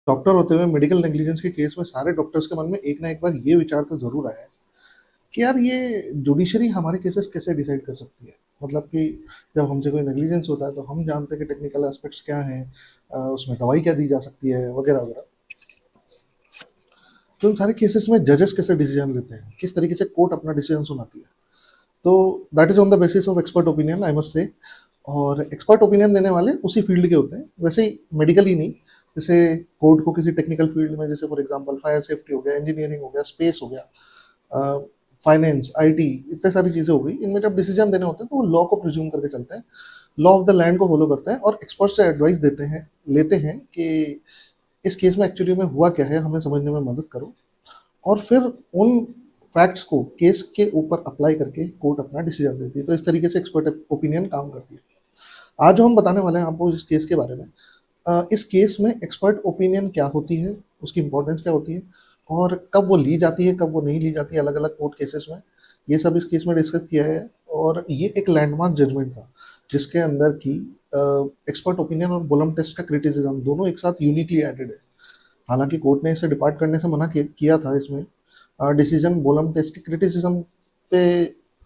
Doctor होते हुए medical negligence के केस में सारे डॉक्टर्स के मन में एक ना एक बार ये विचार तो ज़रूर आया है कि यार ये जुडिशरी हमारे केसेस कैसे डिसाइड कर सकती है। मतलब कि जब हमसे कोई नेग्लिजेंस होता है तो हम जानते हैं कि टेक्निकल एस्पेक्ट्स क्या हैं, उसमें दवाई क्या दी जा सकती है वगैरह वगैरह। तो इन सारे केसेस में जजेस कैसे डिसीजन लेते हैं, किस तरीके से कोर्ट अपना डिसीजन सुनाती है। तो that is on the basis of expert opinion, I must say. और एक्सपर्ट ओपिनियन देने वाले उसी फील्ड के होते हैं, वैसे ही मेडिकल ही नहीं। जैसे कोर्ट को किसी टेक्निकल फील्ड में, जैसे फॉर एग्जांपल फायर सेफ्टी हो गया, इंजीनियरिंग हो गया, स्पेस हो गया, फाइनेंस, आईटी, इतने सारी चीज़ें हो गई, इनमें जब डिसीजन देने होते हैं तो वो लॉ को प्रिज्यूम करके चलते हैं, लॉ ऑफ द लैंड को फॉलो करते हैं और एक्सपर्ट से एडवाइस देते हैं, लेते हैं कि इस केस में एक्चुअली में हुआ क्या है, हमें समझने में मदद करो। और फिर उन फैक्ट्स को केस के ऊपर अप्लाई करके कोर्ट अपना डिसीजन देती है। तो इस तरीके से एक्सपर्ट ओपिनियन काम करती है। आज जो हम बताने वाले हैं आपको इस केस के बारे में, इस केस में एक्सपर्ट ओपिनियन क्या होती है, उसकी इंपॉर्टेंस क्या होती है, और कब वो ली जाती है, कब वो नहीं ली जाती है अलग अलग कोर्ट केसेस में, ये सब इस केस में डिस्कस किया है। और ये एक लैंडमार्क जजमेंट था जिसके अंदर की एक्सपर्ट ओपिनियन और बोलम टेस्ट का क्रिटिसिज्म दोनों एक साथ यूनिकली एडेड है। हालांकि कोर्ट ने इसे डिपार्ट करने से मना किया था, इसमें डिसीजन बोलम टेस्ट के क्रिटिसिज्म पे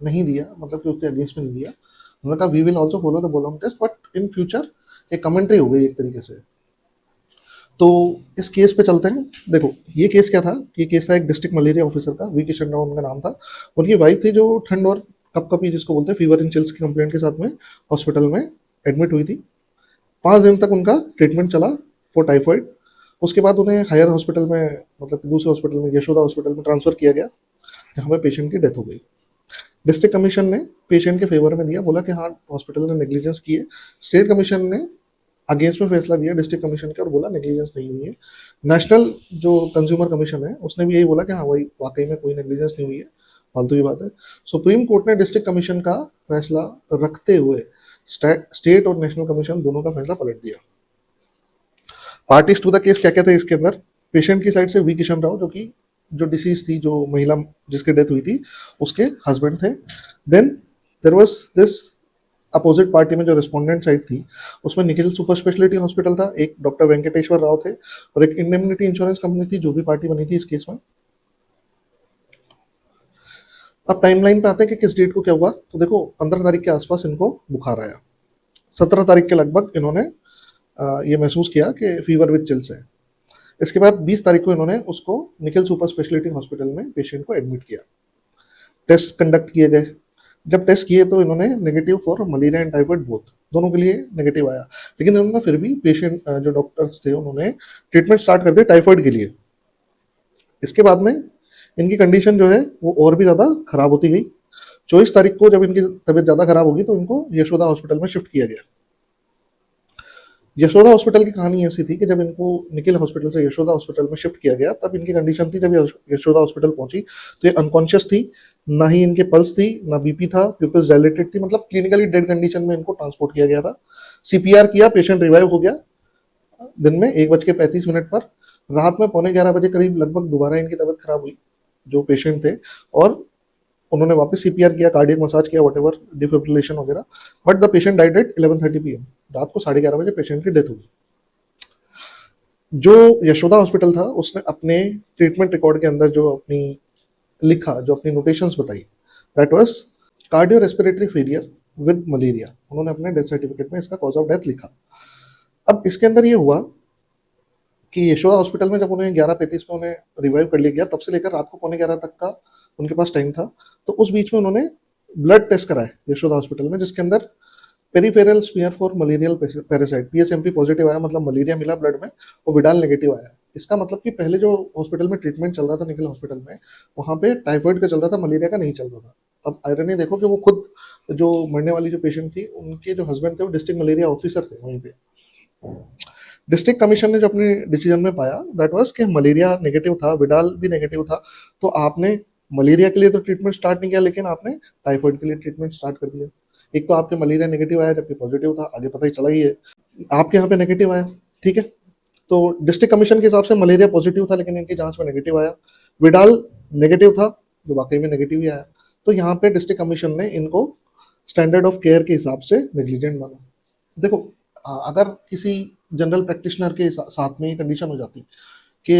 नहीं दिया, मतलब कि उसके अगेंस्ट में नहीं दिया। उन्होंने कहा we will also follow the Bolam test but in future, एक कमेंट्री हो गई एक तरीके से। तो इस केस पे चलते हैं। देखो ये केस क्या था, ये केस था एक डिस्ट्रिक्ट मलेरिया ऑफिसर का, वी किशन राव उनका नाम था। उनकी वाइफ थी जो ठंड और कपकपी जिसको बोलते हैं फीवर इन चिल्स की कंप्लेंट के साथ में हॉस्पिटल में एडमिट हुई थी। 5 दिन तक उनका ट्रीटमेंट चला फॉर टाइफाइड। उसके बाद उन्हें हायर हॉस्पिटल में, मतलब दूसरे हॉस्पिटल में, यशोदा हॉस्पिटल में ट्रांसफर किया गया, जहाँ पे पेशेंट की डेथ हो गई। डिस्ट्रिक्ट कमीशन ने पेशेंट के फेवर में दिया, बोला कि हाँ हॉस्पिटल ने नेग्लिजेंस की है। स्टेट कमीशन ने अगेंस्ट में फैसला दिया डिस्ट्रिक्ट कमीशन के और बोला नेग्लिजेंस नहीं हुई है। नेशनल जो कंज्यूमर कमीशन है उसने भी यही बोला कि हाँ वही वाकई में कोई नेग्लिजेंस नहीं हुई है, फालतू की बात है। सुप्रीम कोर्ट ने डिस्ट्रिक्ट कमीशन का फैसला रखते हुए स्टेट और नेशनल कमीशन दोनों का फैसला पलट दिया। पार्टीज टू द केस क्या क्या थे इसके अंदर, पेशेंट की साइड से वी किशन राव, जो कि जो डिसीज थी, जो महिला जिसकी डेथ हुई थी उसके हस्बैंड थे। Then there was this opposite party में जो रिस्पोंडेंट साइड थी, उसमें निखिल सुपर स्पेशलिटी हॉस्पिटल था, एक डॉक्टर वेंकटेश्वर राव थे, और एक इंडेमनिटी इंश्योरेंस कंपनी थी जो भी पार्टी बनी थी इस केस में। अब टाइमलाइन पे आते हैं कि किस डेट को क्या हुआ। तो देखो 15 तारीख के आसपास इनको बुखार आया, 17 तारीख के लगभग इन्होंने ये महसूस किया कि फीवर विद चिल्स है। इसके बाद 20 तारीख को इन्होंने उसको निखिल सुपर स्पेशलिटी हॉस्पिटल में पेशेंट को एडमिट किया। टेस्ट कंडक्ट किए गए। जब टेस्ट किए तो इन्होंने negative for malaria and typhoid both, दोनों के लिए नेगेटिव आया। लेकिन इन्होंने फिर भी पेशेंट, जो डॉक्टर्स थे, उन्होंने ट्रीटमेंट स्टार्ट कर दिया टाइफाइड के लिए। इसके बाद में इनकी कंडीशन जो है वो और भी ज़्यादा खराब होती गई। 24 तारीख को जब इनकी तबीयत ज़्यादा खराब होगी तो इनको यशोदा हॉस्पिटल में शिफ्ट किया गया। यशोदा हॉस्पिटल की कहानी ऐसी थी कि जब इनको निखिल हॉस्पिटल से यशोदा हॉस्पिटल में शिफ्ट किया गया तब इनकी कंडीशन थी, जब यशोदा हॉस्पिटल पहुंची तो ये अनकॉन्शियस थी, ना ही इनके पल्स थी, ना बीपी था, प्यूपिल्स डायलेटेड थी, मतलब क्लिनिकली डेड कंडीशन में इनको ट्रांसपोर्ट किया गया था। सीपीआर किया, पेशेंट रिवाइव हो गया दिन में 1:35 पर। रात में 11:15 बजे करीब लगभग दोबारा इनकी तबीयत खराब हुई, जो पेशेंट थे, और उन्होंने वापस सीपीआर किया, कार्डियक मसाज किया, वट डिफिब्रिलेशन वगैरह। But the patient died eight 11:30 PM। रात को 11:30 बजे पेशेंट की डेथ हुई। जो यशोदा हॉस्पिटल था उसने अपने ट्रीटमेंट रिकॉर्ड के अंदर जो अपनी लिखा, जो अपनी नोटेशंस बताई, that was cardio respiratory failure with malaria. उन्होंने अपने डेथ सर्टिफिकेट में इसका कॉज ऑफ डेथ लिखा। अब इसके अंदर ये हुआ कि यशोदा हॉस्पिटल में जब उन्हें 11:35 पे उन्हें रिवाइव कर लिया गया, तब से लेकर रात को 11:15 तक का उनके पास टाइम था। तो उस बीच में उन्होंने ब्लड टेस्ट कराए यशोदा हॉस्पिटल में, जिसके अंदर peripheral smear for malarial parasite, PSMP positive आया, मतलब मलेरिया मिला ब्लड में, और विडाल नेगेटिव आया। इसका मतलब कि पहले जो हॉस्पिटल में ट्रीटमेंट चल रहा था निखिल हॉस्पिटल में, वहाँ पे टाइफाइड का चल रहा था, मलेरिया का नहीं चल रहा था। अब आयरनी देखो कि वो खुद, जो मरने वाली जो पेशेंट थी, उनके जो हस्बैंड थे वो डिस्ट्रिक्ट मलेरिया ऑफिसर थे वहीं पे। डिस्ट्रिक्ट कमीशन ने जो अपने डिसीजन में पाया, दैट वाज कि मलेरिया नेगेटिव था, विडाल भी नेगेटिव था, तो आपने मलेरिया के लिए तो ट्रीटमेंट स्टार्ट नहीं किया, लेकिन आपने टाइफाइड के लिए ट्रीटमेंट स्टार्ट कर दिया। एक तो आपके मलेरिया नेगेटिव आया जबकि पॉजिटिव था, आगे पता ही चला ही है। आपके यहाँ पे नेगेटिव आया, ठीक है। तो डिस्ट्रिक्ट कमीशन के हिसाब से मलेरिया पॉजिटिव था, लेकिन इनकी जांच में नेगेटिव आया। विडाल नेगेटिव था, जो वाकई में नेगेटिव ही आया। तो यहाँ पे डिस्ट्रिक्ट कमीशन ने इनको स्टैंडर्ड ऑफ केयर के हिसाब से नेग्लिजेंट माना। देखो अगर किसी जनरल प्रैक्टिशनर के साथ में ये कंडीशन हो जाती कि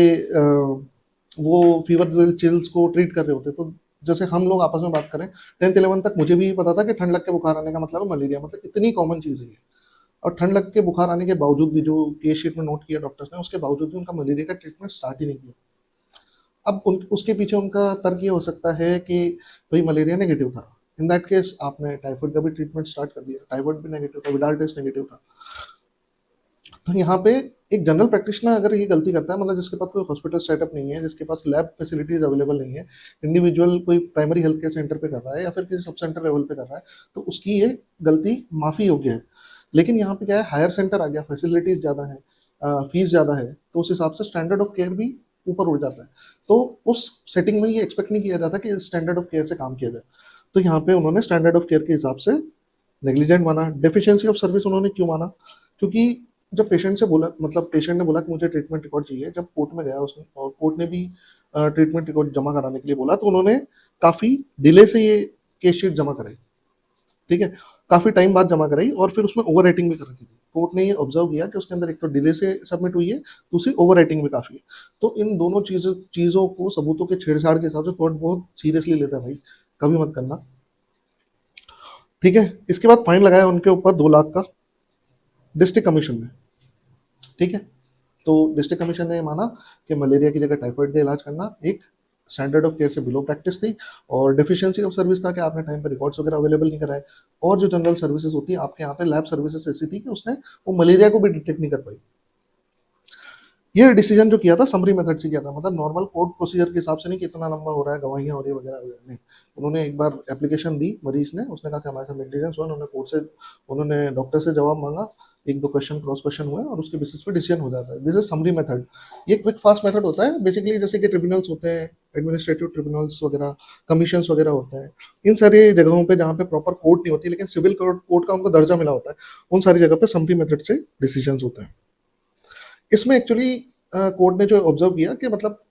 वो फीवर ड्रिल चिल्स को ट्रीट कर रहे होते, तो जैसे हम लोग आपस में बात करें, 10th 11th तक मुझे भी पता था कि ठंड लग के बुखार आने का मतलब है मलेरिया, मतलब इतनी कॉमन चीज़ है ये। और ठंड लग के बुखार आने के बावजूद भी जो केस शीट में नोट किया डॉक्टर्स ने, उसके बावजूद भी उनका मलेरिया का ट्रीटमेंट स्टार्ट ही नहीं किया। अब उसके पीछे उनका तर्क ये हो सकता है कि भाई मलेरिया नेगेटिव था। इन दैट केस आपने टाइफाइड का भी ट्रीटमेंट स्टार्ट कर दिया, टाइफाइड भी नेगेटिव था, विडाल टेस्ट नेगेटिव था। तो यहाँ पे एक जनरल प्रैक्टिशनर अगर ये गलती करता है, मतलब जिसके पास कोई हॉस्पिटल सेटअप नहीं है, जिसके पास लैब फैसिलिटीज अवेलेबल नहीं है, इंडिविजुअल कोई प्राइमरी हेल्थ केयर सेंटर पे कर रहा है या फिर किसी सब सेंटर लेवल पे कर रहा है, तो उसकी ये गलती माफी योग्य है। लेकिन यहाँ पे क्या है, हायर सेंटर आ गया, फैसिलिटीज ज़्यादा है, फीस ज़्यादा है, तो उस हिसाब से स्टैंडर्ड ऑफ केयर भी ऊपर उड़ जाता है। तो उस सेटिंग में ये एक्सपेक्ट नहीं किया जाता कि स्टैंडर्ड ऑफ केयर से काम किया जाए। तो यहाँ पे उन्होंने स्टैंडर्ड ऑफ केयर के हिसाब से नेग्लिजेंट माना। डेफिशिएंसी ऑफ सर्विस उन्होंने क्यों माना? क्योंकि जब पेशेंट से बोला, मतलब पेशेंट ने बोला कि मुझे ट्रीटमेंट रिकॉर्ड चाहिए, जब कोर्ट में गया उसने और कोर्ट ने भी ट्रीटमेंट रिकॉर्ड जमा कराने के लिए बोला, तो उन्होंने काफ़ी डिले से ये केस शीट जमा कराई। ठीक है, काफ़ी टाइम बाद जमा कराई और फिर उसमें ओवर राइटिंग भी कर रखी थी। कोर्ट ने ये ऑब्जर्व किया कि उसके अंदर एक तो डिले से सबमिट हुई है, दूसरी ओवर राइटिंग भी काफ़ी है। तो इन दोनों चीज़ों को, सबूतों के छेड़छाड़ के हिसाब से कोर्ट बहुत सीरियसली लेता है भाई, कभी मत करना। ठीक है, इसके बाद फाइन लगाया उनके ऊपर 2 लाख का डिस्ट्रिक्ट कमीशन ने। ठीक है, तो डिस्ट्रिक्ट कमीशन ने माना कि मलेरिया की जगह टाइफाइड का इलाज करना एक स्टैंडर्ड ऑफ केयर से बिलो प्रैक्टिस थी, और डेफिशिएंसी ऑफ सर्विस था कि आपने टाइम पे रिकॉर्ड्स वगैरह अवेलेबल नहीं कराए, और जो जनरल सर्विसेज होती है आपके यहाँ पे लैब सर्विसेज ऐसी थी कि उसने वो मलेरिया को भी डिटेक्ट नहीं कर पाई। ये डिसीजन जो किया था समरी मेथड से किया था, मतलब नॉर्मल कोर्ट प्रोसीजर के हिसाब से नहीं कि इतना लंबा हो रहा है, गवाहियां हो रही है वगैरह वगैरह, नहीं। उन्होंने एक बार एप्लीकेशन दी मरीज ने, उसने कहा कि हमारे साथ नेग्लिजेंस हुआ, उन्होंने कोर्ट से, उन्होंने डॉक्टर से जवाब मांगा, एक दो क्वेश्चन क्रॉस क्वेश्चन हुए और उसके बेसिस पे डिसीजन हो जाता है। This is summary method. ये क्विक फास्ट मेथड होता है बेसिकली, जैसे कि ट्रिब्यूनल्स होते हैं, एडमिनिस्ट्रेटिव ट्रिब्यूनल्स वगैरह, कमीशंस वगैरह होते हैं, इन सारी जगहों पे जहाँ पे प्रॉपर कोर्ट नहीं होती लेकिन सिविल कोर्ट का उनको दर्जा मिला होता है, उन सारी जगह पे समरी मेथड से डिसीजन होते हैं। इसमें एक्चुअली कोर्ट ने जो ऑब्जर्व किया कि मतलब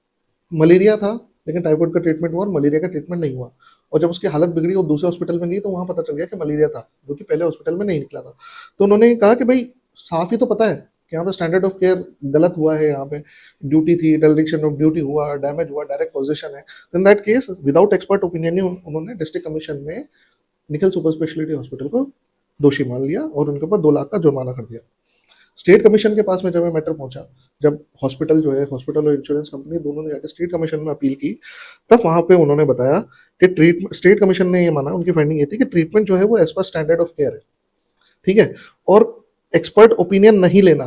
मलेरिया था लेकिन टाइफाइड का ट्रीटमेंट हुआ और मलेरिया का ट्रीटमेंट नहीं हुआ, और जब उसकी हालत बिगड़ी और दूसरे हॉस्पिटल में गई तो वहां पता चल गया कि मलेरिया था, जो कि पहले हॉस्पिटल में नहीं निकला था। तो उन्होंने कहा कि भाई साफ ही तो पता है कि यहाँ पे स्टैंडर्ड ऑफ केयर गलत हुआ है, यहाँ पे ड्यूटी थी, डेलिक्शन ऑफ ड्यूटी हुआ, डैमेज हुआ, डायरेक्ट पॉजिशन है। In that case without expert opinion ही उन्होंने डिस्ट्रिक्ट कमीशन में निखिल सुपर स्पेशलिटी हॉस्पिटल को दोषी मान लिया और उनके ऊपर 2 लाख का जुर्माना कर दिया। स्टेट कमीशन के पास में जब ये मैटर पहुंचा, जब हॉस्पिटल जो है, हॉस्पिटल और इंश्योरेंस कंपनी दोनों ने जाकर स्टेट कमीशन में अपील की, तब वहां पे उन्होंने बताया कि ट्रीटमेंट, स्टेट कमीशन ने ये माना, उनकी फाइंडिंग ये थी कि ट्रीटमेंट जो है वो as per standard of care है। ठीक है, और एक्सपर्ट ओपिनियन नहीं लेना,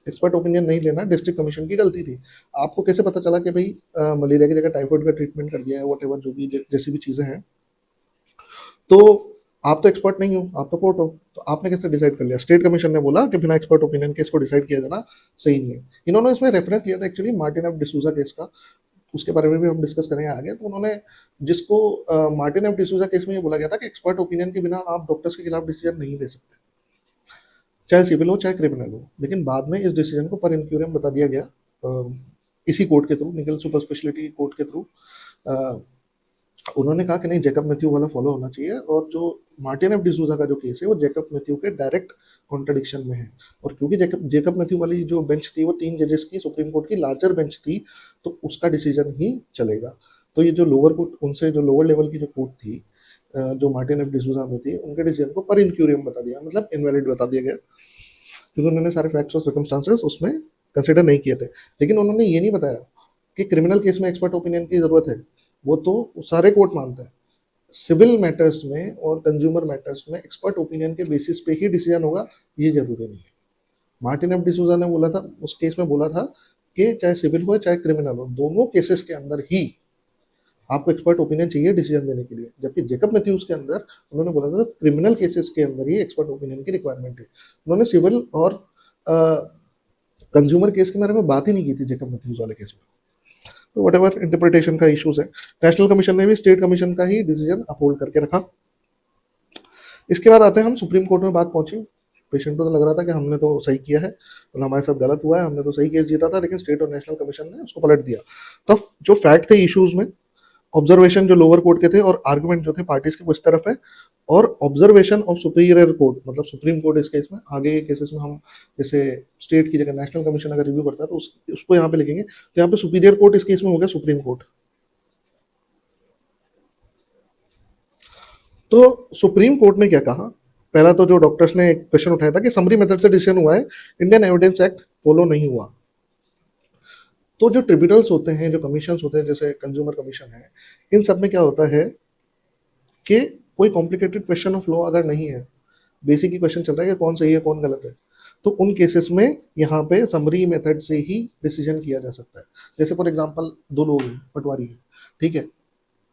एक्सपर्ट ओपिनियन नहीं लेना डिस्ट्रिक्ट कमीशन की गलती थी। आपको कैसे पता चला कि भाई मलेरिया की जगह टाइफाइड का ट्रीटमेंट कर दिया है, वट एवर जो भी जैसी भी चीजें हैं, तो आप तो एक्सपर्ट नहीं हो, आप तो कोर्ट हो, तो आपने कैसे डिसाइड कर लिया? स्टेट कमीशन ने बोला कि बिना एक्सपर्ट ओपिनियन के इसको डिसाइड किया जाना सही नहीं है। इन्होंने इसमें रेफरेंस लिया था actually Martin of D'Souza case का, उसके बारे में भी हम डिस्कस करेंगे आगे। तो उन्होंने, जिसको मार्टिन ऑफ डिसूजा केस में ये बोला गया था कि एक्सपर्ट ओपिनियन के बिना आप डॉक्टर्स के खिलाफ डिसीजन नहीं दे सकते, चाहे सिविल हो चाहे क्रिमिनल हो। लेकिन बाद में इस डिसीजन को पर इंक्यूरियम बता दिया गया, इसी कोर्ट के थ्रू, निकल सुपर स्पेशलिटी कोर्ट के थ्रू। उन्होंने कहा कि नहीं, जैकब मैथ्यू वाला फॉलो होना चाहिए, और जो मार्टिन एफ डिसूजा का जो केस है वो जैकब मैथ्यू के डायरेक्ट कॉन्ट्रडिक्शन में है। और क्योंकि जैकब मैथ्यू वाली जो बेंच थी वो 3 जजेस की सुप्रीम कोर्ट की लार्जर बेंच थी, तो उसका डिसीजन ही चलेगा। तो ये जो लोअर कोर्ट, उनसे जो लोअर लेवल की जो कोर्ट थी, जो मार्टिन एफ डिसूजा में थी, उनके डिसीजन को पर इंक्यूरियम बता दिया, मतलब इनवैलिड बता दिया गया, क्योंकि उन्होंने सारे फैक्ट्स और सर्कमस्टांसेस उसमें कंसिडर नहीं किए थे। लेकिन उन्होंने ये नहीं बताया कि क्रिमिनल केस में एक्सपर्ट ओपिनियन की जरूरत है, वो तो सारे कोर्ट मानते हैं। सिविल मैटर्स में और कंज्यूमर मैटर्स में एक्सपर्ट ओपिनियन के बेसिस पे ही डिसीजन होगा, ये जरूरी नहीं है। मार्टिन एफ डिसूजा ने बोला था, उस केस में बोला था कि चाहे सिविल हो चाहे क्रिमिनल हो, दोनों केसेस के अंदर ही आपको एक्सपर्ट ओपिनियन चाहिए डिसीजन देने के लिए। जबकि जेकब मैथ्यूज के अंदर उन्होंने बोला था क्रिमिनल केसेस के अंदर ही एक्सपर्ट ओपिनियन की रिक्वायरमेंट है। उन्होंने सिविल और कंज्यूमर केस के बारे में बात ही नहीं की थी जेकब मैथ्यूज वाले केस में। तो वट एवर इंटरप्रिटेशन का इशूज है, नेशनल कमीशन ने भी स्टेट कमीशन का ही डिसीजन अपहोल्ड करके रखा। इसके बाद आते हैं हम सुप्रीम कोर्ट में, बात पहुंची, पेशेंट को तो लग रहा था कि हमने तो सही किया है, मतलब हमारे साथ गलत हुआ है, हमने तो सही केस जीता था, लेकिन स्टेट और नेशनल कमीशन ने उसको पलट दिया। तब जो फैक्ट थे इश्यूज में, ऑब्जर्वेशन जो लोअर कोर्ट के थे और आर्गुमेंट जो थे पार्टीज के उस तरफ है, और ऑब्जर्वेशन ऑफ सुपीरियर कोर्ट मतलब सुप्रीम कोर्ट इस केस में, आगे के केसेस में हम जैसे स्टेट की जगह नेशनल कमीशन अगर रिव्यू करता है तो उसको यहाँ पे लिखेंगे, तो यहाँ पे सुपीरियर कोर्ट इस केस में हो गया सुप्रीम कोर्ट। तो सुप्रीम कोर्ट ने क्या कहा, पहला तो जो डॉक्टर्स ने एक क्वेश्चन उठाया था कि समरी मेथड से डिसीजन हुआ है, इंडियन एविडेंस एक्ट फॉलो नहीं हुआ। तो जो ट्रिब्यूनल्स होते हैं, जो कमीशन होते हैं, जैसे कंज्यूमर कमीशन है, इन सब में क्या होता है कि कोई कॉम्प्लिकेटेड क्वेश्चन ऑफ लॉ अगर नहीं है, बेसिक ही क्वेश्चन चल रहा है कि कौन सही है कौन गलत है, तो उन केसेस में यहाँ पे समरी मेथड से ही डिसीजन किया जा सकता है। जैसे फॉर एग्जांपल दो लोग हैं, पटवारी है, ठीक है,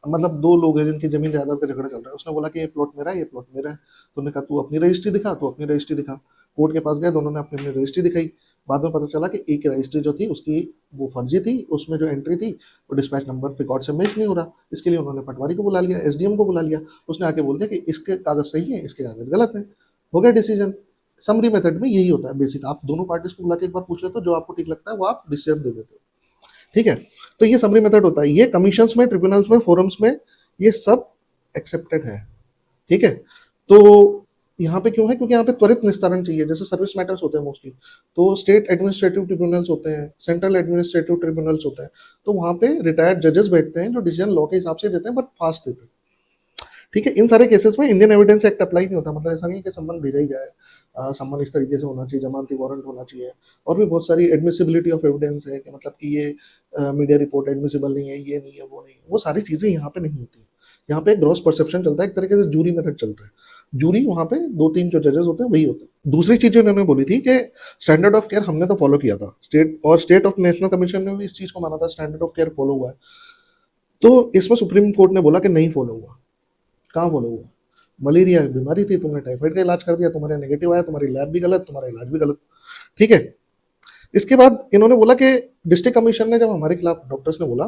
मतलब दो लोग हैं जिनकी जमीन जायदाद का झगड़ा चल रहा है, उसने बोला कि ये प्लॉट मेरा है, ये प्लॉट मेरा है, तो उन्होंने कहा तू अपनी रजिस्ट्री दिखा, तू अपनी रजिस्ट्री दिखा। कोर्ट के पास गए, दोनों ने अपनी अपनी रजिस्ट्री दिखाई, बाद में पता चला कि एक रजिस्ट्री जो थी उसकी वो फर्जी थी, उसमें जो एंट्री थी वो डिस्पैच नंबर रिकॉर्ड से मैच नहीं हो रहा, इसके लिए उन्होंने पटवारी को बुला लिया, एसडीएम को बुला लिया, उसने आके बोल दिया कि इसके कागज सही है, इसके कागज गलत है, हो गया डिसीजन। समरी मेथड में यही होता है बेसिक, आप दोनों पार्टीज को बुला के एक बार पूछ लेते हो, जो आपको ठीक लगता है वो आप डिसीजन दे देते हो, ठीक है। तो ये समरी मेथड होता है, ये कमीशंस में, ट्रिब्यूनल्स में, फोरम्स में ये सब एक्सेप्टेड है, ठीक है। तो यहाँ पे क्यों है, क्योंकि यहाँ पे त्वरित निस्तारण चाहिए, जैसे सर्विस मैटर्स होते हैं मोस्टली, तो स्टेट एडमिनिस्ट्रेटिव ट्रिब्यूनल्स होते हैं, सेंट्रल एडमिनिस्ट्रेटिव ट्रिब्यूनल्स होते हैं, तो वहाँ पे रिटायर्ड जजेस बैठते हैं जो डिसीजन लॉ के हिसाब से देते हैं, बट फास्ट देते हैं, ठीक है। इन सारे केसेस में इंडियन एविडेंस एक्ट अप्लाई नहीं होता, मतलब ऐसा नहीं है कि सम्मन भेजा ही जाए, सम्मन इस तरीके से होना चाहिए, जमानती वारंट होना चाहिए, और भी बहुत सारी एडमिसिबिलिटी ऑफ एविडेंस है कि मतलब कि ये मीडिया रिपोर्ट एडमिसिबल नहीं है, ये नहीं है, वो नहीं है, वो सारी चीज़ें यहाँ पे नहीं होती। यहाँ पे ग्रॉस परसेप्शन चलता है, एक तरीके से जूरी मेथड चलता है, जूरी वहाँ पे दो तीन जो जजेस होते हैं वही होते हैं। दूसरी चीज जो इन्होंने बोली थी कि स्टैंडर्ड ऑफ केयर हमने तो फॉलो किया था, स्टेट ऑफ नेशनल कमीशन ने भी इस चीज को माना था, स्टैंडर्ड ऑफ केयर फॉलो हुआ है। तो इसमें सुप्रीम कोर्ट ने बोला कि नहीं फॉलो हुआ। कहाँ फॉलो हुआ, मलेरिया बीमारी थी, तुमने टाइफाइड का इलाज कर दिया, तुम्हारे नेगेटिव आया, तुम्हारी लैब भी गलत, तुम्हारा इलाज भी गलत, ठीक है। इसके बाद इन्होंने बोला कि डिस्ट्रिक्ट कमीशन ने जब हमारे खिलाफ, डॉक्टर्स ने बोला,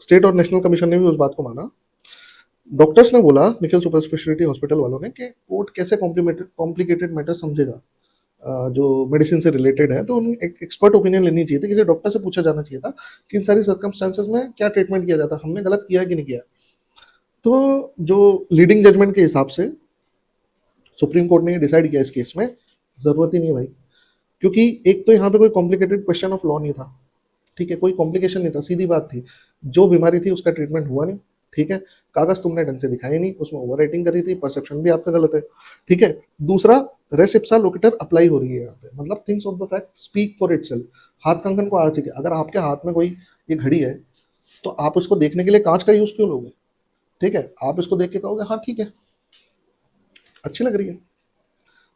स्टेट और नेशनल कमीशन ने भी उस बात को माना, डॉक्टर्स ने बोला, निखिल सुपर स्पेशलिटी हॉस्पिटल वालों ने, कि कोर्ट कैसे कॉम्प्लिकेटेड मैटर समझेगा जो मेडिसिन से रिलेटेड है, तो उन्हें एक एक्सपर्ट ओपिनियन लेनी चाहिए थी, किसी डॉक्टर से पूछा जाना चाहिए था कि इन सारी सर्कमस्टांसेस में क्या ट्रीटमेंट किया जाता, हमने गलत किया है कि नहीं किया। तो जो लीडिंग जजमेंट के हिसाब से सुप्रीम कोर्ट ने डिसाइड किया इस केस में, जरूरत ही नहीं है भाई, क्योंकि एक तो यहाँ पे कोई कॉम्प्लिकेटेड क्वेश्चन ऑफ लॉ नहीं था, ठीक है, कोई कॉम्प्लिकेशन नहीं था, सीधी बात थी, जो बीमारी थी उसका ट्रीटमेंट हुआ नहीं, ठीक है, कागज तुमने ढंग से दिखाई नहीं, उसमें ओवर राइटिंग करी थी, परसेप्शन भी आपका गलत है, ठीक है। दूसरा, रेस इप्सा लोकेटर अप्लाई हो रही है यहाँ पे, मतलब things of the fact speak for itself, हाथ कंगन को आरसी के, अगर आपके हाथ में कोई ये घड़ी है तो आप उसको देखने के लिए कांच का यूज क्यों लोगे, ठीक है, आप इसको देख के कहोगे हाँ ठीक है अच्छी लग रही है।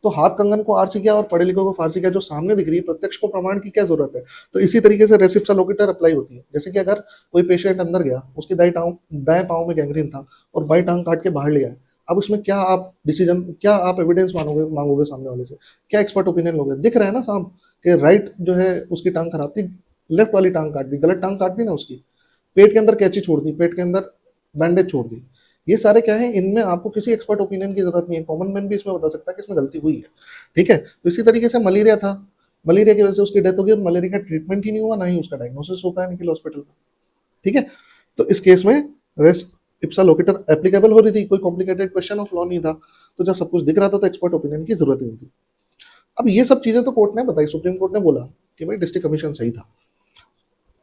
तो हाथ कंगन को आरसी किया और पढ़े लिखे को फारसी किया, जो सामने दिख रही है प्रत्यक्ष को प्रमाण की क्या जरूरत है। तो इसी तरीके से रेसिप्सा लोकेटर अप्लाई होती है, जैसे कि अगर कोई पेशेंट अंदर गया, उसकी दाएं पाँव में गैंग्रीन था और बाई टांग काट के बाहर ले आए, अब उसमें क्या आप डिसीजन, क्या आप एविडेंस मांगोगे सामने वाले से, क्या एक्सपर्ट ओपिनियन लोगे, दिख रहा है ना साहब कि राइट जो है उसकी टांग खराब थी, लेफ्ट वाली टांग काट दी, गलत टांग काट दी ना उसकी, पेट के अंदर कैंची छोड़ दी, पेट के अंदर बैंडेज छोड़ दी, ये सारे क्या है, इनमें आपको किसी एक्सपर्ट ओपिनियन की जरूरत नहीं है, कॉमन मैन भी इसमें बता सकता है कि इसमें गलती हुई है, ठीक है। तो इसी तरीके से मलेरिया था, मलेरिया की वजह से उसकी डेथ हो गई और मलेरिया का ट्रीटमेंट ही नहीं हुआ, ना ही उसका डायग्नोसिस हो पाया निखिल हॉस्पिटल में, ठीक है। तो इस केस में रेस इप्सा लोकेटर एप्लीकेबल हो रही थी, कोई कॉम्प्लिकेटेड क्वेश्चन ऑफ लॉ नहीं था, तो जब सब कुछ दिख रहा था तो एक्सपर्ट ओपिनियन की जरूरत ही नहीं थी। अब ये सब चीजें तो कोर्ट ने बताई, सुप्रीम कोर्ट ने बोला कि भाई डिस्ट्रिक्ट कमीशन सही था,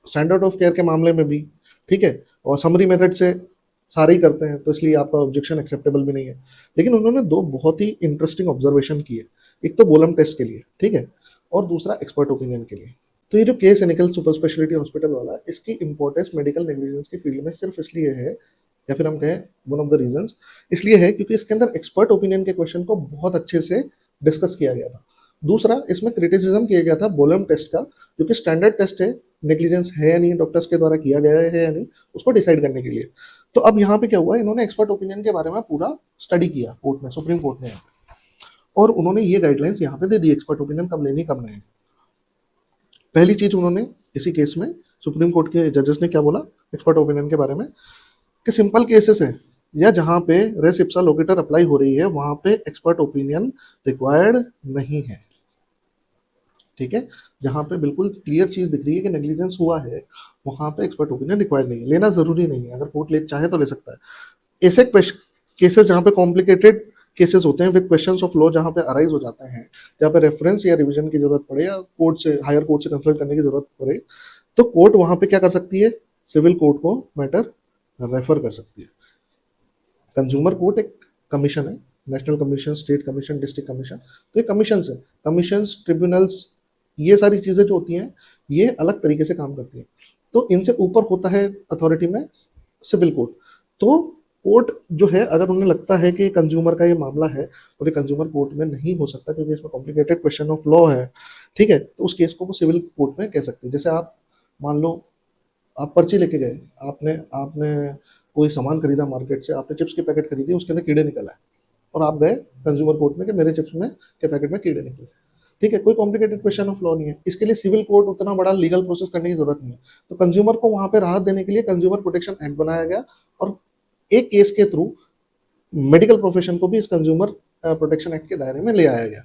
स्टैंडर्ड ऑफ केयर के मामले में भी, ठीक है, और समरी मेथड से सारे ही करते हैं, तो इसलिए आपका ऑब्जेक्शन एक्सेप्टेबल भी नहीं है। लेकिन उन्होंने दो बहुत ही इंटरेस्टिंग ऑब्जर्वेशन किए, एक तो बोलम टेस्ट के लिए, ठीक है, और दूसरा एक्सपर्ट ओपिनियन के लिए। तो ये जो केस है निखिल सुपर स्पेशलिटी हॉस्पिटल वाला, इसकी इंपॉर्टेंस मेडिकल नेग्लिजेंस की फील्ड में सिर्फ इसलिए है, या फिर हम कहें वन ऑफ द रीजंस इसलिए है क्योंकि इसके अंदर एक्सपर्ट ओपिनियन के क्वेश्चन को बहुत अच्छे से डिस्कस किया गया था। दूसरा, इसमें क्रिटिसिज्म किया गया था बोलम टेस्ट का, जो कि स्टैंडर्ड टेस्ट है, नेग्लिजेंस है या नहीं, डॉक्टर्स के द्वारा किया गया है या नहीं, उसको डिसाइड करने के लिए। तो अब यहाँ पे क्या हुआ, इन्होंने एक्सपर्ट ओपिनियन के बारे में पूरा स्टडी किया कोर्ट में, सुप्रीम कोर्ट ने, और उन्होंने ये गाइडलाइंस यहाँ पे दे दी एक्सपर्ट ओपिनियन कब लेनी कब नहीं। पहली चीज उन्होंने इसी केस में सुप्रीम कोर्ट के जजेस ने क्या बोला एक्सपर्ट ओपिनियन के बारे में, कि सिंपल केसेस है या जहाँ पे रेस इप्सा लोकेटर अप्लाई हो रही है वहां पे एक्सपर्ट ओपिनियन रिक्वायर्ड नहीं है, ठीक है, जहाँ पे बिल्कुल क्लियर चीज़ दिख रही है कि नेग्लिजेंस हुआ है, वहाँ पे एक्सपर्ट ओपिनियन रिक्वायर्ड नहीं है, लेना ज़रूरी नहीं है, अगर कोर्ट ले चाहे तो ले सकता है। ऐसे केसेस जहाँ पे कॉम्प्लिकेटेड केसेस होते हैं विद क्वेश्चंस ऑफ लॉ, जहाँ पे अराइज हो जाते हैं, जहाँ पे रेफरेंस या रिवीजन की जरूरत पड़े या कोर्ट से, हायर कोर्ट से कंसल्ट करने की जरूरत पड़े, तो कोर्ट वहाँ पे क्या कर सकती है, सिविल कोर्ट को मैटर रेफर कर सकती है। कंज्यूमर कोर्ट एक कमीशन है, national commission, state commission, district commission, तो ये कमीशन है, कमीशन, ट्रिब्यूनल्स, ये सारी चीज़ें जो होती हैं ये अलग तरीके से काम करती हैं। तो इनसे ऊपर होता है अथॉरिटी में सिविल कोर्ट। तो कोर्ट जो है, अगर उन्हें लगता है कि कंज्यूमर का ये मामला है और ये कंज्यूमर कोर्ट में नहीं हो सकता क्योंकि इसमें कॉम्प्लिकेटेड क्वेश्चन ऑफ लॉ है, ठीक है, तो उस केस को वो सिविल कोर्ट में कह सकते हैं। जैसे आप मान लो आप पर्ची लेके गए, आपने आपने कोई सामान खरीदा मार्केट से, आपने चिप्स के पैकेट खरीदे, उसके अंदर कीड़े निकल आए और आप गए कंज्यूमर कोर्ट में कि मेरे चिप्स में के पैकेट में कीड़े निकले, ठीक है, कोई कॉम्प्लिकेटेड क्वेश्चन ऑफ लॉ नहीं है, इसके लिए सिविल कोर्ट उतना बड़ा लीगल प्रोसेस करने की जरूरत नहीं है। तो कंज्यूमर को वहां पे राहत देने के लिए कंज्यूमर प्रोटेक्शन एक्ट बनाया गया और एक केस के थ्रू मेडिकल प्रोफेशन को भी इस कंज्यूमर प्रोटेक्शन एक्ट के दायरे में ले आया गया।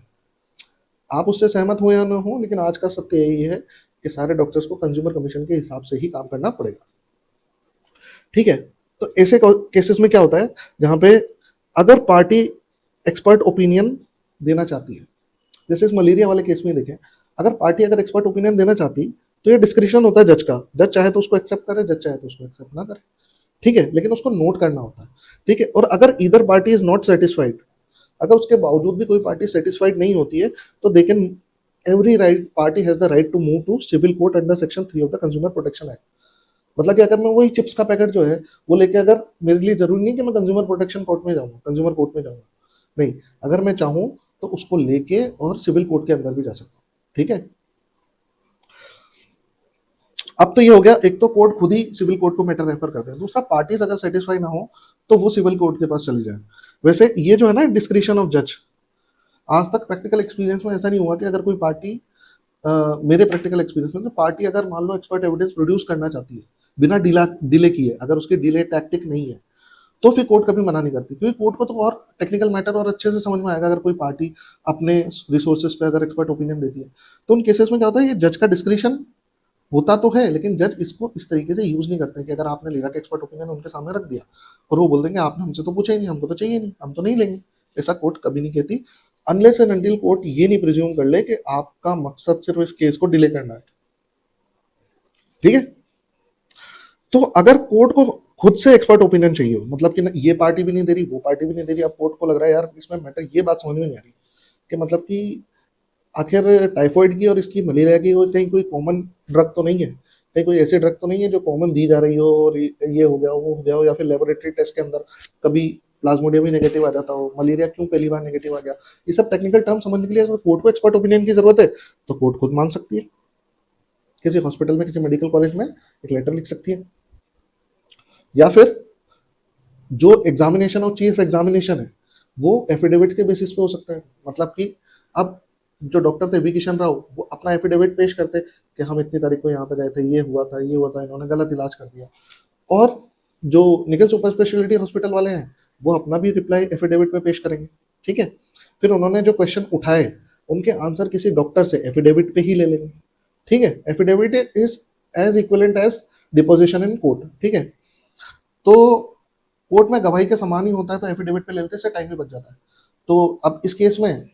आप उससे सहमत हो या ना हो, लेकिन आज का सत्य यही है कि सारे डॉक्टर्स को कंज्यूमर कमीशन के हिसाब से ही काम करना पड़ेगा, ठीक है। तो ऐसे केसेस में क्या होता है, जहां पे अगर पार्टी एक्सपर्ट ओपिनियन देना चाहती है, जैसे इस मलेरिया वाले केस में देखें, अगर पार्टी अगर एक्सपर्ट ओपिनियन देना चाहती तो ये डिस्क्रिप्शन होता है जज का, जज चाहे तो उसको एक्सेप्ट करे, जज चाहे तो उसको एक्सेप्ट ना करे, ठीक है, लेकिन उसको नोट करना होता है, ठीक है। और अगर either party is not satisfied, अगर उसके बावजूद भी कोई पार्टी सेटिस्फाइड नहीं होती है, तो they can, every right party has the right to move to civil court under section 3 of the consumer protection act. मतलब कि अगर मैं वही चिप्स का पैकेट जो है वो लेके, अगर मेरे लिए जरूरी नहीं कि मैं कंज्यूमर प्रोटेक्शन कोर्ट में जाऊंगा, कंज्यूमर कोर्ट में जाऊंगा, नहीं, अगर मैं चाहूं तो उसको लेके और सिविल कोर्ट के अंदर भी जा सकता हूँ, ठीक है। अब तो ये हो गया, एक तो कोर्ट खुद ही सिविल कोर्ट को मैटर रेफर करते हैं, दूसरा पार्टीज अगर सेटिस्फाई ना हो तो वो सिविल कोर्ट के पास चली जाए। वैसे ये जो है ना डिस्क्रिप्शन ऑफ जज, आज तक प्रैक्टिकल एक्सपीरियंस में ऐसा नहीं हुआ कि अगर कोई पार्टी, मेरे प्रैक्टिकल एक्सपीरियंस में तो पार्टी अगर मान लो एक्सपर्ट एविडेंस प्रोड्यूस करना चाहती है बिना डिले किए, अगर उसकी डिले टैक्टिक नहीं है, तो फिर कोर्ट कभी मना नहीं करती, क्योंकि कोर्ट को तो और टेक्निकल मैटर और अच्छे से समझ में आएगा अगर कोई पार्टी अपने रिसोर्सेज पे अगर एक्सपर्ट ओपिनियन देती है। तो उन केसेस में क्या होता है, ये जज का डिस्क्रिप्शन होता तो है, लेकिन जज इसको इस तरीके से यूज नहीं करते हैं कि अगर आपने लिखा के एक्सपर्ट ओपिनियन उनके सामने रख दिया और वो बोल देंगे आपने हमसे तो पूछा ही नहीं, हमको तो चाहिए नहीं, हम तो नहीं लेंगे, ऐसा कोर्ट कभी नहीं कहती, अनलेस एंड अनटिल कोर्ट ये नहीं प्रिज्यूम कर ले कि आपका मकसद सिर्फ इस केस को डिले करना है, ठीक है। तो अगर कोर्ट को खुद से एक्सपर्ट ओपिनियन चाहिए हो, मतलब कि ना ये पार्टी भी नहीं दे रही, वो पार्टी भी नहीं दे रही, अब कोर्ट को लग रहा है यार इसमें मैटर, ये बात समझ में नहीं आ रही कि मतलब कि आखिर टाइफॉइड की और इसकी मलेरिया की कहीं कोई कॉमन ड्रग तो नहीं है, कहीं कोई ऐसी ड्रग तो नहीं है जो कॉमन दी जा रही हो और ये हो गया वो हो गया हो, या फिर लेबोरेटरी टेस्ट के अंदर कभी प्लाज्मोडियम ही नेगेटिव आ जाता हो, मलेरिया क्यों पहली बार नेगेटिव आ गया, ये सब टेक्निकल टर्म समझने के लिए अगर कोर्ट को एक्सपर्ट ओपिनियन की जरूरत है तो कोर्ट खुद मान सकती है, किसी हॉस्पिटल में, किसी मेडिकल कॉलेज में एक लेटर लिख सकती है, या फिर जो एग्जामिनेशन और चीफ एग्जामिनेशन है वो एफिडेविट के बेसिस पे हो सकता है। मतलब कि अब जो डॉक्टर थे वी किशन राव, वो अपना एफिडेविट पेश करते कि हम इतनी तारीख को यहाँ पे गए थे, ये हुआ था, ये हुआ था, इन्होंने गलत इलाज कर दिया, और जो निखिल सुपर स्पेशलिटी हॉस्पिटल वाले हैं वो अपना भी रिप्लाई एफिडेविट पे पेश करेंगे, ठीक है। फिर उन्होंने जो क्वेश्चन उठाए उनके आंसर किसी डॉक्टर से एफिडेविट पे ही ले लेंगे, ठीक है। Affidavit is as equivalent as deposition in court, ठीक है। तो कोर्ट में गवाही के समान ही होता है, तो एफिडेविट पे लेते से टाइम भी बच जाता है। तो अब इस केस में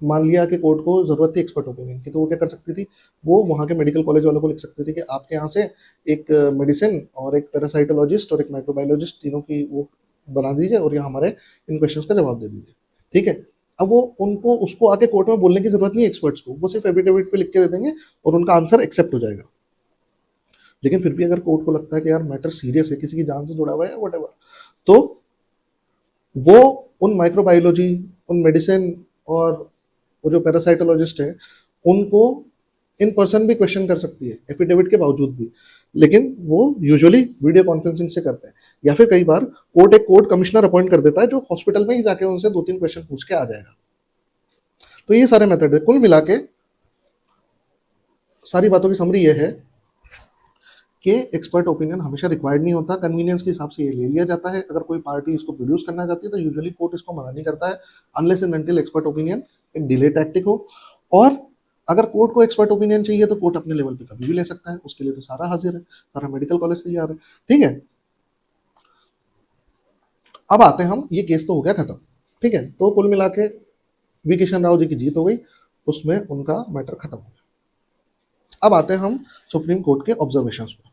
मान लिया कि कोर्ट को जरूरत थी एक्सपर्ट ओपिनियन की, तो वो क्या कर सकती थी, वो वहाँ के मेडिकल कॉलेज वालों को लिख सकती थी कि आपके यहाँ से एक मेडिसिन और एक पैरासाइटोलॉजिस्ट और एक माइक्रोबायोलॉजिस्ट तीनों की वो बना दीजिए और यहाँ हमारे इन क्वेश्चंस का जवाब दे दीजिए, ठीक है। अब वो उनको उसको आके कोर्ट में बोलने की जरूरत नहीं है एक्सपर्ट्स को, वो सिर्फ एफिडेविट पे लिख के दे देंगे और उनका आंसर एक्सेप्ट हो जाएगा। लेकिन फिर भी अगर कोर्ट को लगता है कि यार मैटर सीरियस है, किसी की जान से जुड़ा हुआ है वट, तो वो उन माइक्रोबायोलॉजी, उन मेडिसिन और वो जो पैरासाइटोलॉजिस्ट है उनको इन पर्सन भी क्वेश्चन कर सकती है एफिडेविट के बावजूद भी, लेकिन वो यूजुअली वीडियो कॉन्फ्रेंसिंग से करते हैं, या फिर कई बार कोर्ट एक कोर्ट कमिश्नर अपॉइंट कर देता है जो हॉस्पिटल में ही जाके उनसे 2-3 क्वेश्चन पूछ के आ जाएगा। तो ये सारे मेथड है, कुल मिला के सारी बातों की समरी ये है कि एक्सपर्ट ओपिनियन हमेशा रिक्वायर्ड नहीं होता, कन्वीनियंस के हिसाब से ये ले लिया जाता है। अगर कोई पार्टी इसको प्रोड्यूस करना चाहती है तो यूजुअली कोर्ट इसको मना नहीं करता है, unless and until expert opinion एक डिले टैक्टिक हो। और अगर कोर्ट को एक्सपर्ट ओपिनियन चाहिए तो कोर्ट अपने लेवल पे कभी भी ले सकता है, उसके लिए तो सारा हाजिर है, सारा मेडिकल कॉलेज तैयार है, ठीक है। अब आते हैं हम, ये केस तो हो गया खत्म, ठीक है, तो कुल मिला के वी किशन राव जी की जीत हो गई, उसमें उनका मैटर खत्म हो गया। अब आते हैं हम सुप्रीम कोर्ट के ऑब्जर्वेशंस पर।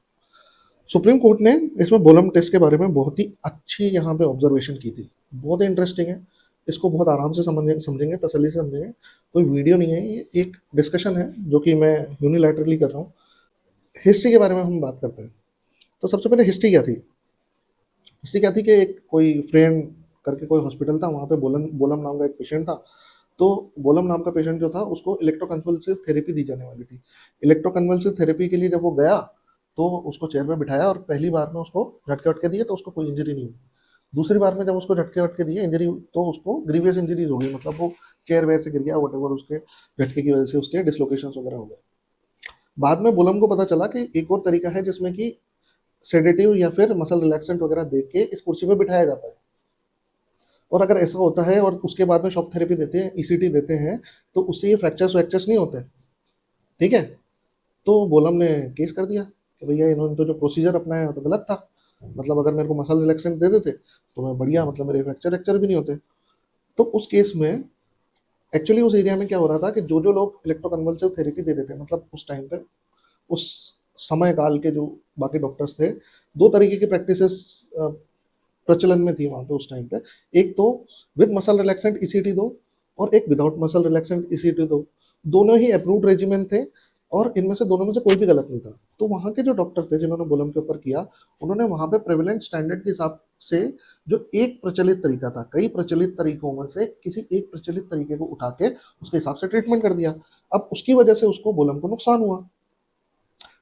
सुप्रीम कोर्ट ने इसमें बोलम टेस्ट के बारे में बहुत ही अच्छी यहाँ पे ऑब्जर्वेशन की थी, बहुत ही इंटरेस्टिंग है, इसको बहुत आराम से समझेंगे, तसल्ली से समझेंगे, कोई वीडियो नहीं है, ये एक डिस्कशन है जो कि मैं यूनिलैटरली कर रहा हूँ। हिस्ट्री के बारे में हम बात करते हैं, तो सबसे पहले हिस्ट्री क्या थी। हिस्ट्री क्या थी कि एक कोई फ्रेंड करके कोई हॉस्पिटल था, वहाँ पे बोलम बोलम नाम का एक पेशेंट था। तो बोलम नाम का पेशेंट जो था उसको इलेक्ट्रोकन्वल्सिव थेरेपी दी जाने वाली थी। इलेक्ट्रोकन्वल्सिव थेरेपी के लिए जब वो गया तो उसको चेयर में बिठाया और पहली बार में उसको झटके वटके दिए तो उसको कोई इंजरी नहीं हुई। दूसरी बार में जब उसको झटके वटके दिए इंजरी, तो उसको ग्रीवियस इंजरीज हो गई, मतलब वो चेयर वेयर से गिर गया, वट एवर, उसके झटके की वजह से उसके डिसलोकेशन वगैरह हो गए। बाद में बोलम को पता चला कि एक और तरीका है जिसमें कि सेडेटिव या फिर मसल रिलैक्सेंट वगैरह दे के इस कुर्सी पे बिठाया जाता है, और अगर ऐसा होता है और उसके बाद में शॉक थेरेपी देते हैं, ईसीटी देते हैं, तो उससे ये फ्रैक्चर्स वैक्चर्स नहीं होते, ठीक है। तो बोलम ने केस कर दिया कि भैया इन्होंने तो जो प्रोसीजर अपनाया तो गलत था, मतलब अगर मेरे को मसल रिलैक्सेंट दे देते तो मैं बढ़िया, मतलब मेरे फ्रैक्चर वैक्चर भी नहीं होते। तो उस केस में एक्चुअली उस एरिया में क्या हो रहा था कि जो लोग इलेक्ट्रोकन्वल्सिव थेरेपी दे रहे थे, मतलब उस टाइम पे, उस समय काल के जो बाकी डॉक्टर्स थे, दो तरीके की प्रैक्टिसेस प्रचलन में थी वहाँ पे उस टाइम पे। एक तो विद मसल रिलैक्सेंट ईसीटी दो, और एक विदाउट मसल रिलैक्सेंट ईसीटी दो, दोनों ही अप्रूव्ड रेजिमेंट थे, और इनमें से दोनों में से कोई भी गलत नहीं था। तो वहाँ के जो डॉक्टर थे जिन्होंने बोलम के ऊपर किया, उन्होंने वहाँ पे प्रेवलेंट स्टैंडर्ड के हिसाब से जो एक प्रचलित तरीका था, कई प्रचलित तरीकों में से किसी एक प्रचलित तरीके को उठा के उसके हिसाब से ट्रीटमेंट कर दिया। अब उसकी वजह से उसको बोलम को नुकसान हुआ,